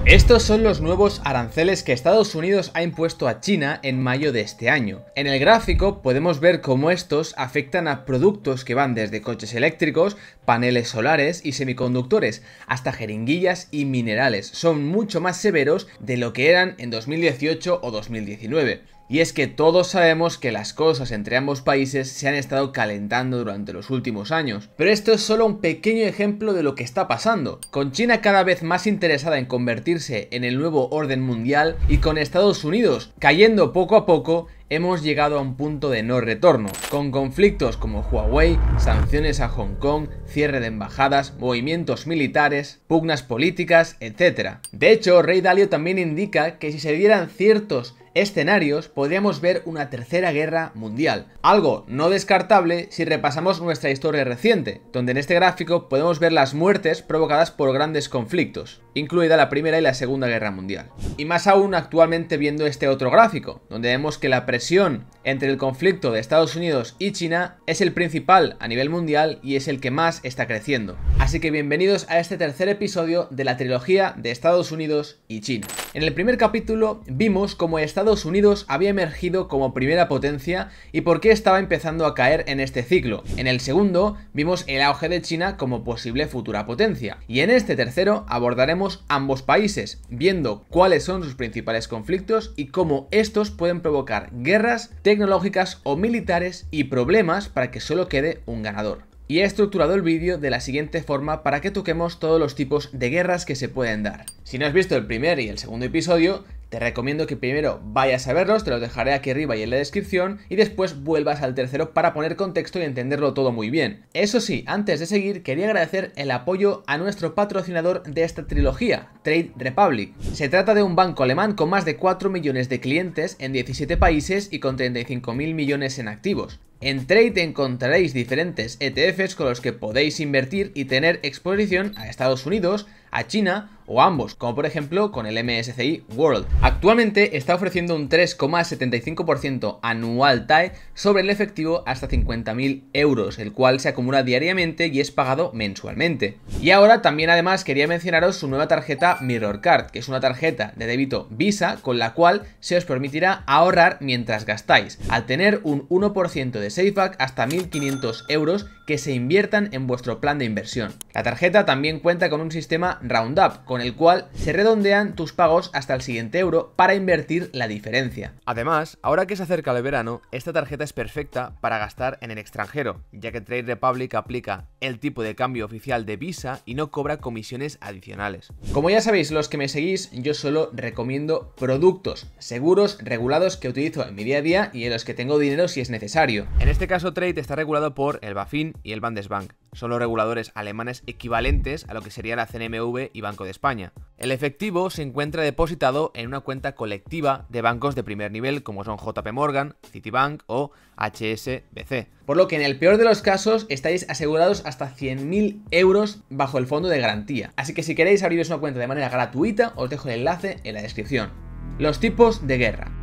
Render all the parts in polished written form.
Estos son los nuevos aranceles que Estados Unidos ha impuesto a China en mayo de este año. En el gráfico podemos ver cómo estos afectan a productos que van desde coches eléctricos, paneles solares y semiconductores, hasta jeringuillas y minerales. Son mucho más severos de lo que eran en 2018 o 2019. Y es que todos sabemos que las cosas entre ambos países se han estado calentando durante los últimos años. Pero esto es solo un pequeño ejemplo de lo que está pasando, con China cada vez más interesada en convertirse en el nuevo orden mundial y con Estados Unidos cayendo poco a poco. Hemos llegado a un punto de no retorno, con conflictos como Huawei, sanciones a Hong Kong, cierre de embajadas, movimientos militares, pugnas políticas, etc. De hecho, Ray Dalio también indica que si se dieran ciertos escenarios, podríamos ver una tercera guerra mundial. Algo no descartable si repasamos nuestra historia reciente, donde en este gráfico podemos ver las muertes provocadas por grandes conflictos, incluida la Primera y la Segunda Guerra Mundial. Y más aún actualmente viendo este otro gráfico, donde vemos que la presión entre el conflicto de Estados Unidos y China es el principal a nivel mundial y es el que más está creciendo. Así que bienvenidos a este tercer episodio de la trilogía de Estados Unidos y China. En el primer capítulo vimos cómo Estados Unidos había emergido como primera potencia y por qué estaba empezando a caer en este ciclo. En el segundo vimos el auge de China como posible futura potencia. Y en este tercero abordaremos ambos países, viendo cuáles son sus principales conflictos y cómo estos pueden provocar guerras tecnológicas o militares y problemas para que solo quede un ganador. Y he estructurado el vídeo de la siguiente forma para que toquemos todos los tipos de guerras que se pueden dar. Si no has visto el primer y el segundo episodio, te recomiendo que primero vayas a verlos, te los dejaré aquí arriba y en la descripción, y después vuelvas al tercero para poner contexto y entenderlo todo muy bien. Eso sí, antes de seguir, quería agradecer el apoyo a nuestro patrocinador de esta trilogía, Trade Republic. Se trata de un banco alemán con más de 4 millones de clientes en 17 países y con 35.000 millones en activos. En Trade encontraréis diferentes ETFs con los que podéis invertir y tener exposición a Estados Unidos, a China o a ambos, como por ejemplo con el MSCI World. Actualmente está ofreciendo un 3,75% anual TAE sobre el efectivo hasta 50.000 euros, el cual se acumula diariamente y es pagado mensualmente. Y ahora también además quería mencionaros su nueva tarjeta Mirror Card, que es una tarjeta de débito Visa con la cual se os permitirá ahorrar mientras gastáis, al tener un 1% de Safeback hasta 1.500 euros que se inviertan en vuestro plan de inversión. La tarjeta también cuenta con un sistema Roundup, con el cual se redondean tus pagos hasta el siguiente euro para invertir la diferencia. Además, ahora que se acerca el verano, esta tarjeta es perfecta para gastar en el extranjero, ya que Trade Republic aplica el tipo de cambio oficial de Visa y no cobra comisiones adicionales. Como ya sabéis los que me seguís, yo solo recomiendo productos seguros, regulados, que utilizo en mi día a día y en los que tengo dinero si es necesario. En este caso Trade está regulado por el BaFin y el Bundesbank. Son los reguladores alemanes equivalentes a lo que sería la CNMV y Banco de España. El efectivo se encuentra depositado en una cuenta colectiva de bancos de primer nivel como son JP Morgan, Citibank o HSBC. Por lo que en el peor de los casos estáis asegurados hasta 100.000 euros bajo el fondo de garantía. Así que si queréis abriros una cuenta de manera gratuita, os dejo el enlace en la descripción. Los tipos de guerra.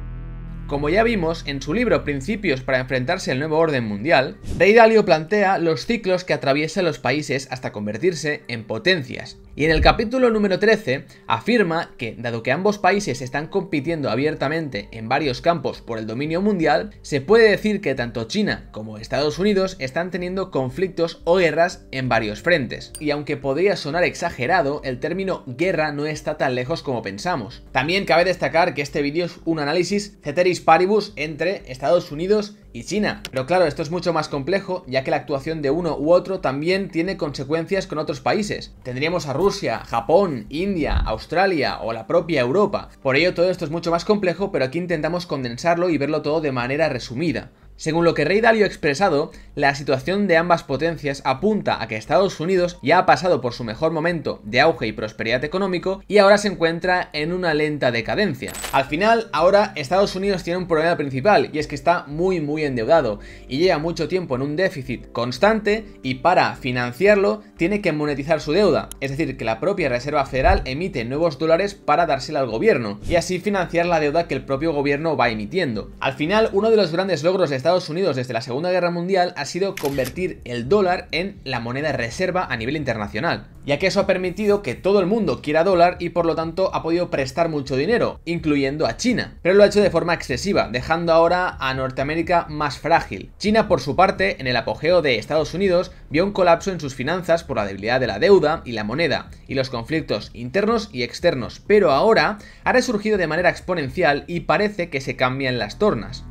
Como ya vimos en su libro Principios para enfrentarse al nuevo orden mundial, Ray Dalio plantea los ciclos que atraviesan los países hasta convertirse en potencias. Y en el capítulo número 13 afirma que, dado que ambos países están compitiendo abiertamente en varios campos por el dominio mundial, se puede decir que tanto China como Estados Unidos están teniendo conflictos o guerras en varios frentes. Y aunque podría sonar exagerado, el término guerra no está tan lejos como pensamos. También cabe destacar que este vídeo es un análisis ceteris paribus entre Estados Unidos y China. Pero claro, esto es mucho más complejo, ya que la actuación de uno u otro también tiene consecuencias con otros países. Tendríamos a Rusia, Japón, India, Australia o la propia Europa. Por ello todo esto es mucho más complejo, pero aquí intentamos condensarlo y verlo todo de manera resumida. Según lo que Ray Dalio ha expresado, la situación de ambas potencias apunta a que Estados Unidos ya ha pasado por su mejor momento de auge y prosperidad económico y ahora se encuentra en una lenta decadencia. Al final, ahora Estados Unidos tiene un problema principal y es que está muy endeudado y lleva mucho tiempo en un déficit constante y para financiarlo tiene que monetizar su deuda, es decir, que la propia Reserva Federal emite nuevos dólares para dársela al gobierno y así financiar la deuda que el propio gobierno va emitiendo. Al final, uno de los grandes logros de Estados Unidos desde la Segunda Guerra Mundial ha sido convertir el dólar en la moneda reserva a nivel internacional, ya que eso ha permitido que todo el mundo quiera dólar y por lo tanto ha podido prestar mucho dinero, incluyendo a China, pero lo ha hecho de forma excesiva, dejando ahora a Norteamérica más frágil. China, por su parte, en el apogeo de Estados Unidos, vio un colapso en sus finanzas por la debilidad de la deuda y la moneda, y los conflictos internos y externos, pero ahora ha resurgido de manera exponencial y parece que se cambian las tornas.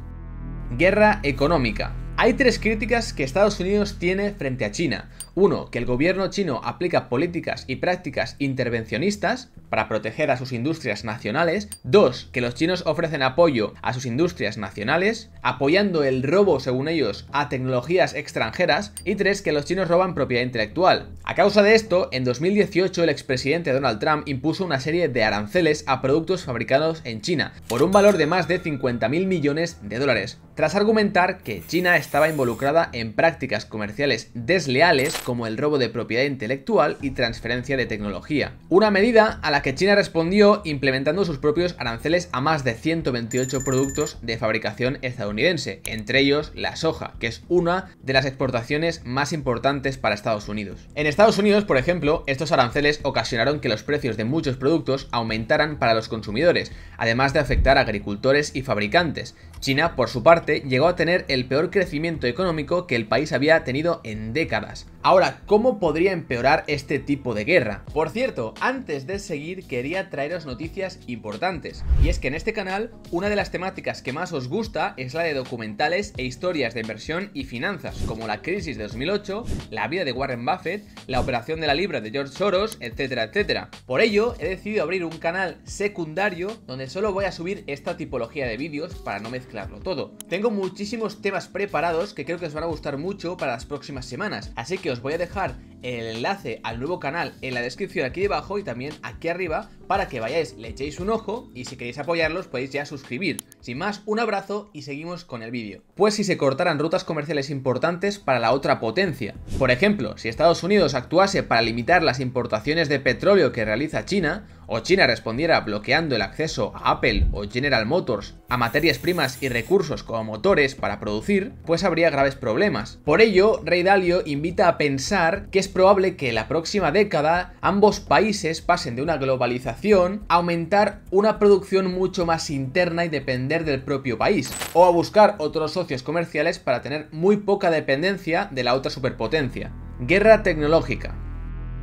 Guerra económica. Hay tres críticas que Estados Unidos tiene frente a China. Uno, que el gobierno chino aplica políticas y prácticas intervencionistas para proteger a sus industrias nacionales. Dos, que los chinos ofrecen apoyo a sus industrias nacionales, apoyando el robo, según ellos, a tecnologías extranjeras. Y tres, que los chinos roban propiedad intelectual. A causa de esto, en 2018 el expresidente Donald Trump impuso una serie de aranceles a productos fabricados en China, por un valor de más de 50.000 millones de dólares, tras argumentar que China estaba involucrada en prácticas comerciales desleales como el robo de propiedad intelectual y transferencia de tecnología. Una medida a la que China respondió implementando sus propios aranceles a más de 128 productos de fabricación estadounidense, entre ellos la soja, que es una de las exportaciones más importantes para Estados Unidos. En Estados Unidos, por ejemplo, estos aranceles ocasionaron que los precios de muchos productos aumentaran para los consumidores, además de afectar a agricultores y fabricantes. China, por su parte, llegó a tener el peor crecimiento económico que el país había tenido en décadas. Ahora, ¿cómo podría empeorar este tipo de guerra? Por cierto, antes de seguir quería traeros noticias importantes. Y es que en este canal, una de las temáticas que más os gusta es la de documentales e historias de inversión y finanzas, como la crisis de 2008, la vida de Warren Buffett, la operación de la libra de George Soros, etcétera, etcétera. Por ello, he decidido abrir un canal secundario donde solo voy a subir esta tipología de vídeos para no mezclarlo todo. Tengo muchísimos temas preparados que creo que os van a gustar mucho para las próximas semanas, así que os voy a dejar el enlace al nuevo canal en la descripción aquí debajo y también aquí arriba para que vayáis, le echéis un ojo y si queréis apoyarlos podéis ya suscribir. Sin más, un abrazo y seguimos con el vídeo. Pues si se cortaran rutas comerciales importantes para la otra potencia. Por ejemplo, si Estados Unidos actuase para limitar las importaciones de petróleo que realiza China, o China respondiera bloqueando el acceso a Apple o General Motors a materias primas y recursos como motores para producir, pues habría graves problemas. Por ello, Ray Dalio invita a pensar que es probable que en la próxima década ambos países pasen de una globalización a aumentar una producción mucho más interna y depender del propio país, o a buscar otros socios comerciales para tener muy poca dependencia de la otra superpotencia. Guerra tecnológica.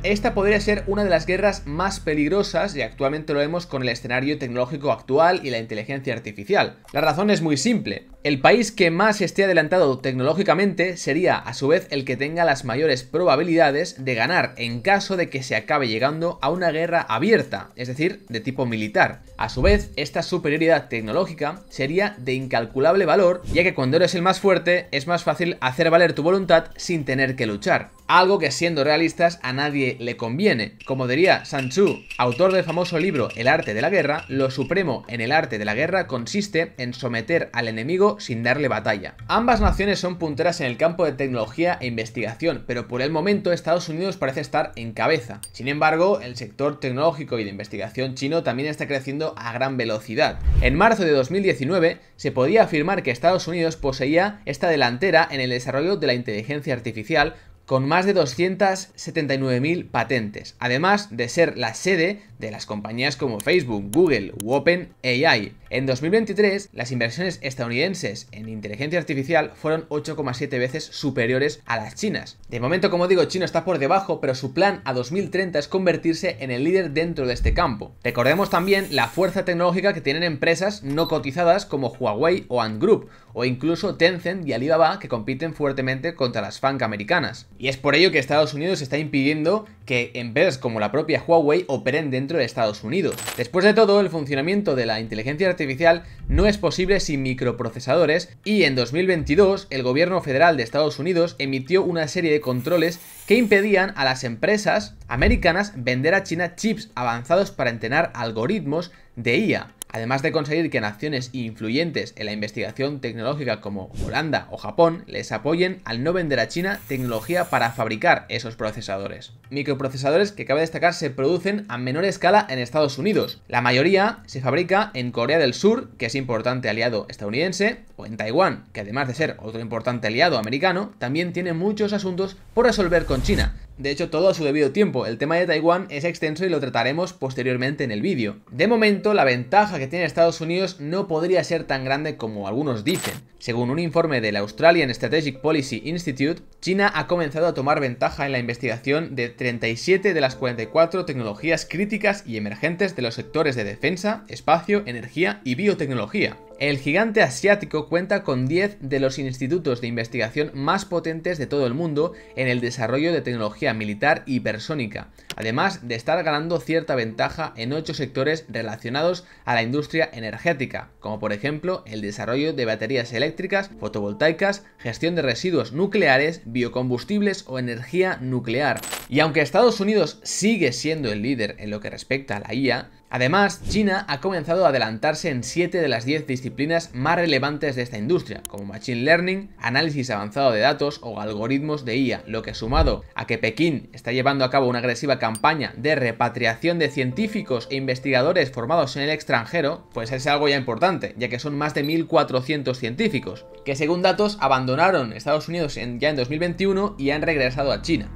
Esta podría ser una de las guerras más peligrosas y actualmente lo vemos con el escenario tecnológico actual y la inteligencia artificial. La razón es muy simple. El país que más esté adelantado tecnológicamente sería a su vez el que tenga las mayores probabilidades de ganar en caso de que se acabe llegando a una guerra abierta, es decir, de tipo militar. A su vez, esta superioridad tecnológica sería de incalculable valor, ya que cuando eres el más fuerte es más fácil hacer valer tu voluntad sin tener que luchar. Algo que, siendo realistas, a nadie le conviene. Como diría Sun Tzu, autor del famoso libro El arte de la guerra, lo supremo en el arte de la guerra consiste en someter al enemigo sin darle batalla. Ambas naciones son punteras en el campo de tecnología e investigación, pero por el momento Estados Unidos parece estar en cabeza. Sin embargo, el sector tecnológico y de investigación chino también está creciendo a gran velocidad. En marzo de 2019 se podía afirmar que Estados Unidos poseía esta delantera en el desarrollo de la inteligencia artificial, con más de 279.000 patentes, además de ser la sede de las compañías como Facebook, Google u OpenAI. En 2023, las inversiones estadounidenses en inteligencia artificial fueron 8,7 veces superiores a las chinas. De momento, como digo, China está por debajo, pero su plan a 2030 es convertirse en el líder dentro de este campo. Recordemos también la fuerza tecnológica que tienen empresas no cotizadas como Huawei o Ant Group, o incluso Tencent y Alibaba, que compiten fuertemente contra las FANG americanas. Y es por ello que Estados Unidos está impidiendo que empresas como la propia Huawei operen dentro de Estados Unidos. Después de todo, el funcionamiento de la inteligencia artificial no es posible sin microprocesadores, y en 2022 el gobierno federal de Estados Unidos emitió una serie de controles que impedían a las empresas americanas vender a China chips avanzados para entrenar algoritmos de IA. además de conseguir que naciones influyentes en la investigación tecnológica como Holanda o Japón les apoyen al no vender a China tecnología para fabricar esos procesadores. Microprocesadores que cabe destacar se producen a menor escala en Estados Unidos. La mayoría se fabrica en Corea del Sur, que es importante aliado estadounidense, o en Taiwán, que además de ser otro importante aliado americano, también tiene muchos asuntos por resolver con China. De hecho, todo a su debido tiempo. El tema de Taiwán es extenso y lo trataremos posteriormente en el vídeo. De momento, la ventaja que tiene Estados Unidos no podría ser tan grande como algunos dicen. Según un informe del Australian Strategic Policy Institute, China ha comenzado a tomar ventaja en la investigación de 37 de las 44 tecnologías críticas y emergentes de los sectores de defensa, espacio, energía y biotecnología. El gigante asiático cuenta con 10 de los institutos de investigación más potentes de todo el mundo en el desarrollo de tecnología militar hipersónica, además de estar ganando cierta ventaja en 8 sectores relacionados a la industria energética, como por ejemplo el desarrollo de baterías eléctricas, fotovoltaicas, gestión de residuos nucleares, biocombustibles o energía nuclear. Y aunque Estados Unidos sigue siendo el líder en lo que respecta a la IA, además, China ha comenzado a adelantarse en 7 de las 10 disciplinas más relevantes de esta industria, como Machine Learning, análisis avanzado de datos o algoritmos de IA, lo que sumado a que Pekín está llevando a cabo una agresiva campaña de repatriación de científicos e investigadores formados en el extranjero, pues es algo ya importante, ya que son más de 1.400 científicos, que según datos abandonaron Estados Unidos ya en 2021 y han regresado a China.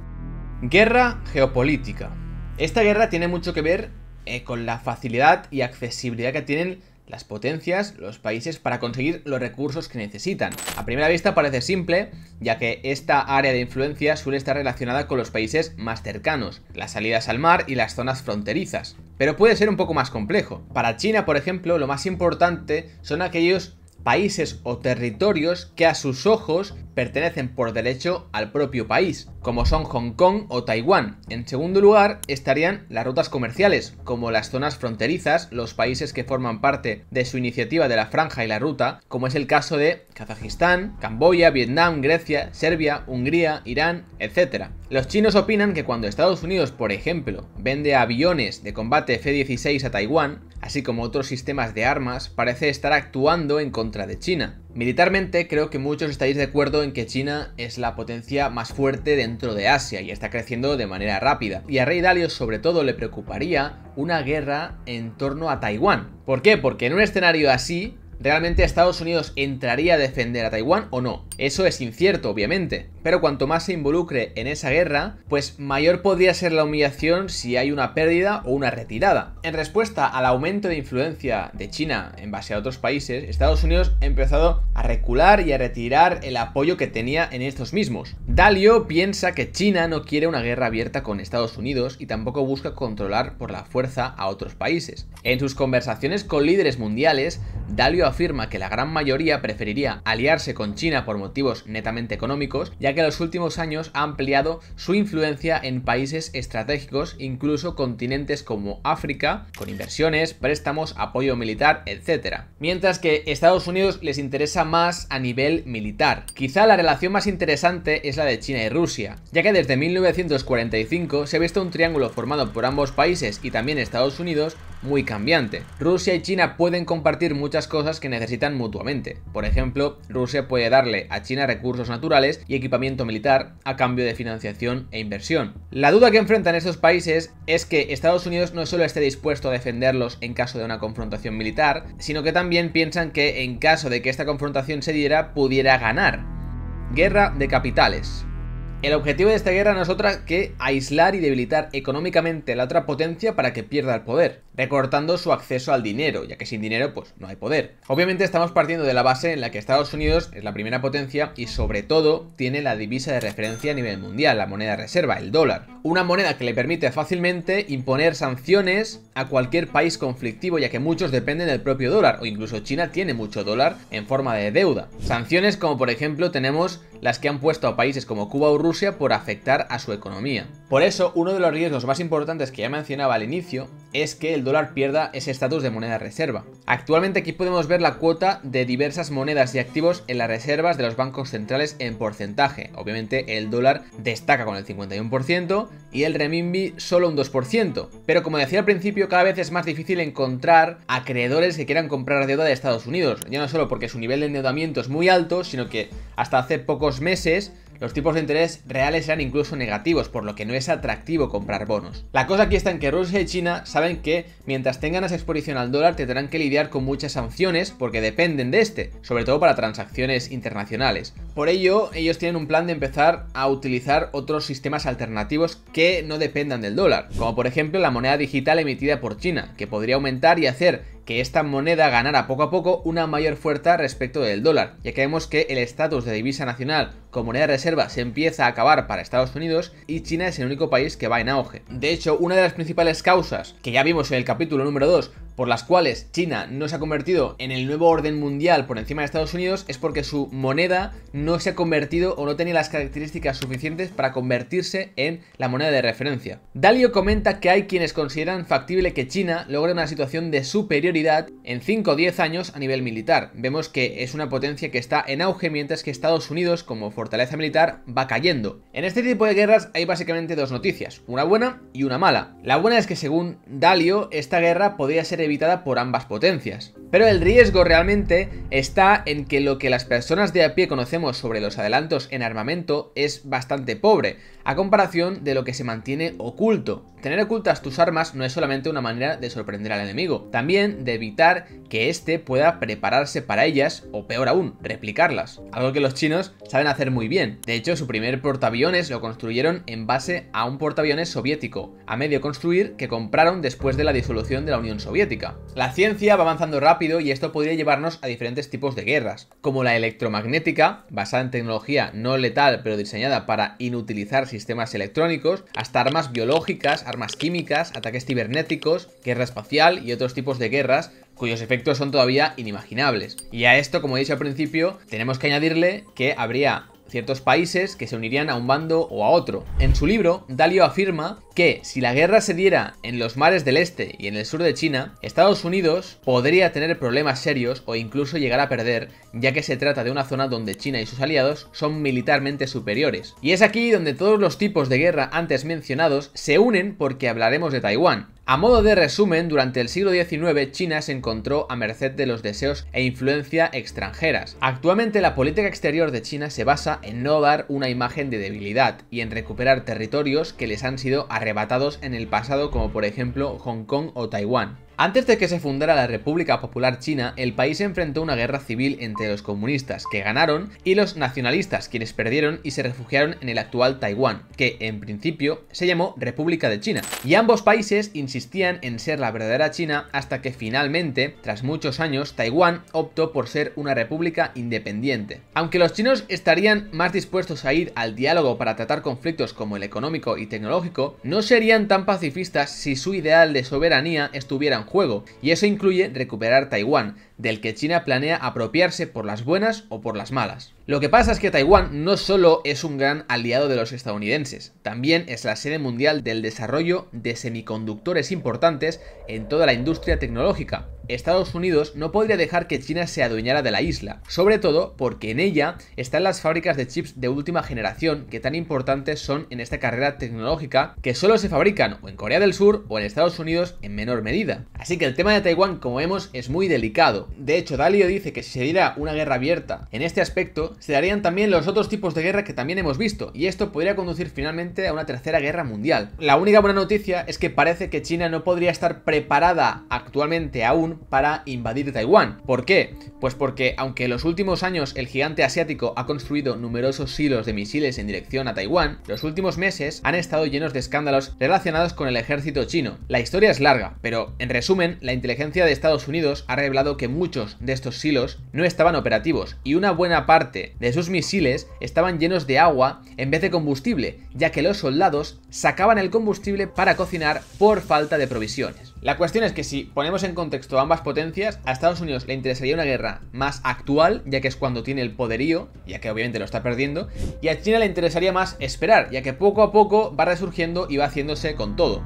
Guerra geopolítica. Esta guerra tiene mucho que ver con la facilidad y accesibilidad que tienen las potencias, los países, para conseguir los recursos que necesitan. A primera vista parece simple, ya que esta área de influencia suele estar relacionada con los países más cercanos, las salidas al mar y las zonas fronterizas. Pero puede ser un poco más complejo. Para China, por ejemplo, lo más importante son aquellos países o territorios que a sus ojos pertenecen por derecho al propio país, como son Hong Kong o Taiwán. En segundo lugar estarían las rutas comerciales, como las zonas fronterizas, los países que forman parte de su iniciativa de la Franja y la Ruta, como es el caso de Kazajistán, Camboya, Vietnam, Grecia, Serbia, Hungría, Irán, etc. Los chinos opinan que cuando Estados Unidos, por ejemplo, vende aviones de combate F-16 a Taiwán, así como otros sistemas de armas, parece estar actuando en contra de China. Militarmente, creo que muchos estáis de acuerdo en que China es la potencia más fuerte dentro de Asia y está creciendo de manera rápida. Y a Rey Dalio sobre todo le preocuparía una guerra en torno a Taiwán. ¿Por qué? Porque en un escenario así, ¿realmente Estados Unidos entraría a defender a Taiwán o no? Eso es incierto, obviamente, pero cuanto más se involucre en esa guerra, pues mayor podría ser la humillación si hay una pérdida o una retirada. En respuesta al aumento de influencia de China en base a otros países, Estados Unidos ha empezado a recular y a retirar el apoyo que tenía en estos mismos. Dalio piensa que China no quiere una guerra abierta con Estados Unidos y tampoco busca controlar por la fuerza a otros países. En sus conversaciones con líderes mundiales, Dalio afirma que la gran mayoría preferiría aliarse con China por motivos netamente económicos, ya que en los últimos años ha ampliado su influencia en países estratégicos, incluso continentes como África, con inversiones, préstamos, apoyo militar, etc. Mientras que Estados Unidos les interesa más a nivel militar. Quizá la relación más interesante es la de China y Rusia, ya que desde 1945 se ha visto un triángulo formado por ambos países y también Estados Unidos muy cambiante. Rusia y China pueden compartir muchas cosas que necesitan mutuamente. Por ejemplo, Rusia puede darle a China recursos naturales y equipamiento militar a cambio de financiación e inversión. La duda que enfrentan estos países es que Estados Unidos no solo esté dispuesto a defenderlos en caso de una confrontación militar, sino que también piensan que en caso de que esta confrontación se diera, pudiera ganar. Guerra de capitales. El objetivo de esta guerra no es otra que aislar y debilitar económicamente a la otra potencia para que pierda el poder, recortando su acceso al dinero, ya que sin dinero pues no hay poder. Obviamente estamos partiendo de la base en la que Estados Unidos es la primera potencia y sobre todo tiene la divisa de referencia a nivel mundial, la moneda reserva, el dólar. Una moneda que le permite fácilmente imponer sanciones a cualquier país conflictivo, ya que muchos dependen del propio dólar, o incluso China tiene mucho dólar en forma de deuda. Sanciones como por ejemplo tenemos las que han puesto a países como Cuba o Rusia por afectar a su economía. Por eso, uno de los riesgos más importantes que ya mencionaba al inicio es que el dólar pierda ese estatus de moneda reserva. Actualmente aquí podemos ver la cuota de diversas monedas y activos en las reservas de los bancos centrales en porcentaje. Obviamente el dólar destaca con el 51% y el renminbi solo un 2%. Pero como decía al principio, cada vez es más difícil encontrar acreedores que quieran comprar deuda de Estados Unidos. Ya no solo porque su nivel de endeudamiento es muy alto, sino que hasta hace pocos meses los tipos de interés reales eran incluso negativos, por lo que no es atractivo comprar bonos. La cosa aquí está en que Rusia y China saben que mientras tengan esa exposición al dólar tendrán que lidiar con muchas sanciones porque dependen de este, sobre todo para transacciones internacionales. Por ello, ellos tienen un plan de empezar a utilizar otros sistemas alternativos que no dependan del dólar, como por ejemplo la moneda digital emitida por China, que podría aumentar y hacer que esta moneda ganara poco a poco una mayor fuerza respecto del dólar, ya que vemos que el estatus de divisa nacional como moneda de reserva se empieza a acabar para Estados Unidos y China es el único país que va en auge. De hecho, una de las principales causas que ya vimos en el capítulo número 2 por las cuales China no se ha convertido en el nuevo orden mundial por encima de Estados Unidos es porque su moneda no se ha convertido o no tenía las características suficientes para convertirse en la moneda de referencia. Dalio comenta que hay quienes consideran factible que China logre una situación de superioridad en 5 o 10 años a nivel militar. Vemos que es una potencia que está en auge mientras que Estados Unidos como fortaleza militar va cayendo. En este tipo de guerras hay básicamente dos noticias, una buena y una mala. La buena es que según Dalio esta guerra podría ser evitada por ambas potencias. Pero el riesgo realmente está en que lo que las personas de a pie conocemos sobre los adelantos en armamento es bastante pobre, a comparación de lo que se mantiene oculto. Tener ocultas tus armas no es solamente una manera de sorprender al enemigo, también de evitar que éste pueda prepararse para ellas o peor aún, replicarlas. Algo que los chinos saben hacer muy bien. De hecho, su primer portaaviones lo construyeron en base a un portaaviones soviético, a medio construir, que compraron después de la disolución de la Unión Soviética. La ciencia va avanzando rápido y esto podría llevarnos a diferentes tipos de guerras, como la electromagnética, basada en tecnología no letal pero diseñada para inutilizar sistemas electrónicos, hasta armas biológicas, armas químicas, ataques cibernéticos, guerra espacial y otros tipos de guerras cuyos efectos son todavía inimaginables. Y a esto, como he dicho al principio, tenemos que añadirle que habría ciertos países que se unirían a un bando o a otro. En su libro, Dalio afirma que si la guerra se diera en los mares del este y en el sur de China, Estados Unidos podría tener problemas serios o incluso llegar a perder, ya que se trata de una zona donde China y sus aliados son militarmente superiores. Y es aquí donde todos los tipos de guerra antes mencionados se unen porque hablaremos de Taiwán. A modo de resumen, durante el siglo XIX China se encontró a merced de los deseos e influencia extranjeras. Actualmente la política exterior de China se basa en no dar una imagen de debilidad y en recuperar territorios que les han sido arrebatados en el pasado, como por ejemplo Hong Kong o Taiwán. Antes de que se fundara la República Popular China, el país enfrentó una guerra civil entre los comunistas, que ganaron, y los nacionalistas, quienes perdieron y se refugiaron en el actual Taiwán, que en principio se llamó República de China. Y ambos países insistían en ser la verdadera China hasta que finalmente, tras muchos años, Taiwán optó por ser una república independiente. Aunque los chinos estarían más dispuestos a ir al diálogo para tratar conflictos como el económico y tecnológico, no serían tan pacifistas si su ideal de soberanía estuviera en juego, y eso incluye recuperar Taiwán, del que China planea apropiarse por las buenas o por las malas. Lo que pasa es que Taiwán no solo es un gran aliado de los estadounidenses, también es la sede mundial del desarrollo de semiconductores importantes en toda la industria tecnológica. Estados Unidos no podría dejar que China se adueñara de la isla, sobre todo porque en ella están las fábricas de chips de última generación que tan importantes son en esta carrera tecnológica, que solo se fabrican o en Corea del Sur o en Estados Unidos en menor medida. Así que el tema de Taiwán, como vemos, es muy delicado. De hecho, Dalio dice que si se diera una guerra abierta en este aspecto, se darían también los otros tipos de guerra que también hemos visto, y esto podría conducir finalmente a una tercera guerra mundial. La única buena noticia es que parece que China no podría estar preparada actualmente aún para invadir Taiwán. ¿Por qué? Pues porque aunque en los últimos años el gigante asiático ha construido numerosos silos de misiles en dirección a Taiwán, los últimos meses han estado llenos de escándalos relacionados con el ejército chino. La historia es larga, pero en resumen, la inteligencia de Estados Unidos ha revelado que muchos de estos silos no estaban operativos y una buena parte de sus misiles estaban llenos de agua en vez de combustible, ya que los soldados sacaban el combustible para cocinar por falta de provisiones. La cuestión es que si ponemos en contexto ambas potencias, a Estados Unidos le interesaría una guerra más actual, ya que es cuando tiene el poderío, ya que obviamente lo está perdiendo, y a China le interesaría más esperar, ya que poco a poco va resurgiendo y va haciéndose con todo.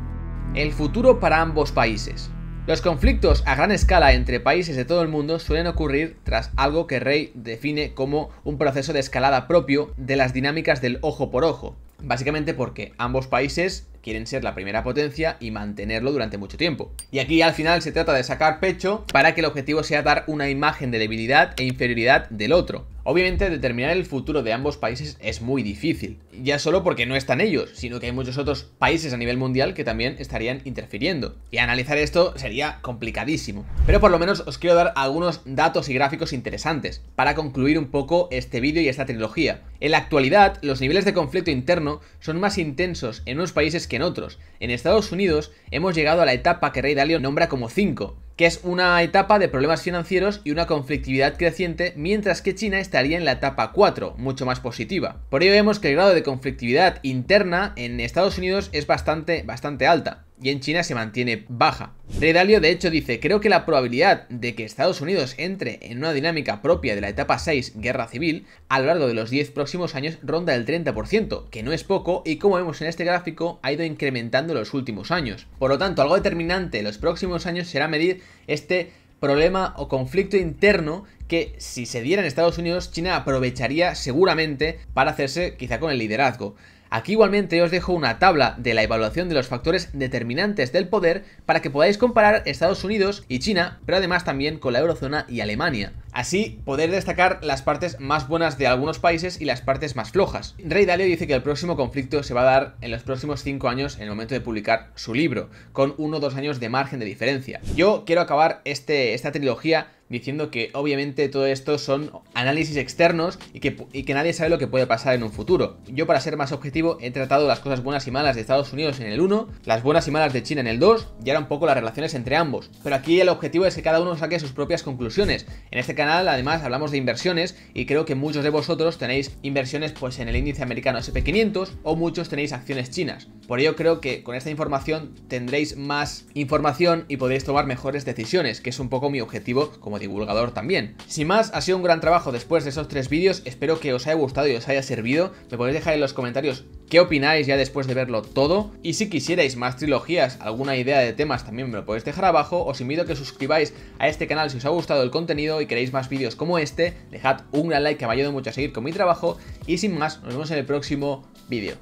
El futuro para ambos países. Los conflictos a gran escala entre países de todo el mundo suelen ocurrir tras algo que Rey define como un proceso de escalada propio de las dinámicas del ojo por ojo. Básicamente porque ambos países quieren ser la primera potencia y mantenerlo durante mucho tiempo. Y aquí al final se trata de sacar pecho para que el objetivo sea dar una imagen de debilidad e inferioridad del otro. Obviamente determinar el futuro de ambos países es muy difícil, ya solo porque no están ellos, sino que hay muchos otros países a nivel mundial que también estarían interfiriendo. Y analizar esto sería complicadísimo. Pero por lo menos os quiero dar algunos datos y gráficos interesantes para concluir un poco este vídeo y esta trilogía. En la actualidad, los niveles de conflicto interno son más intensos en unos países que en otros. En Estados Unidos hemos llegado a la etapa que Ray Dalio nombra como 5, que es una etapa de problemas financieros y una conflictividad creciente, mientras que China estaría en la etapa 4, mucho más positiva. Por ello vemos que el grado de conflictividad interna en Estados Unidos es bastante alta, y en China se mantiene baja. Ray Dalio de hecho dice: creo que la probabilidad de que Estados Unidos entre en una dinámica propia de la etapa 6, guerra civil, a lo largo de los 10 próximos años ronda el 30%, que no es poco, y como vemos en este gráfico ha ido incrementando en los últimos años. Por lo tanto, algo determinante en los próximos años será medir este problema o conflicto interno que, si se diera en Estados Unidos, China aprovecharía seguramente para hacerse quizá con el liderazgo. Aquí igualmente os dejo una tabla de la evaluación de los factores determinantes del poder para que podáis comparar Estados Unidos y China, pero además también con la eurozona y Alemania. Así poder destacar las partes más buenas de algunos países y las partes más flojas. Ray Dalio dice que el próximo conflicto se va a dar en los próximos 5 años en el momento de publicar su libro, con 1 o 2 años de margen de diferencia. Yo quiero acabar esta trilogía diciendo que obviamente todo esto son análisis externos y que nadie sabe lo que puede pasar en un futuro. Yo, para ser más objetivo, he tratado las cosas buenas y malas de Estados Unidos en el 1, las buenas y malas de China en el 2, y ahora un poco las relaciones entre ambos. Pero aquí el objetivo es que cada uno saque sus propias conclusiones. En este canal además hablamos de inversiones y creo que muchos de vosotros tenéis inversiones pues en el índice americano SP500 o muchos tenéis acciones chinas. Por ello creo que con esta información tendréis más información y podréis tomar mejores decisiones, que es un poco mi objetivo como divulgador también. Sin más, ha sido un gran trabajo después de esos 3 vídeos, espero que os haya gustado y os haya servido. Me podéis dejar en los comentarios qué opináis ya después de verlo todo, y si quisierais más trilogías, alguna idea de temas también me lo podéis dejar abajo. Os invito a que os suscribáis a este canal si os ha gustado el contenido y queréis más vídeos como este. Dejad un gran like que me ayuda mucho a seguir con mi trabajo, y sin más, nos vemos en el próximo vídeo.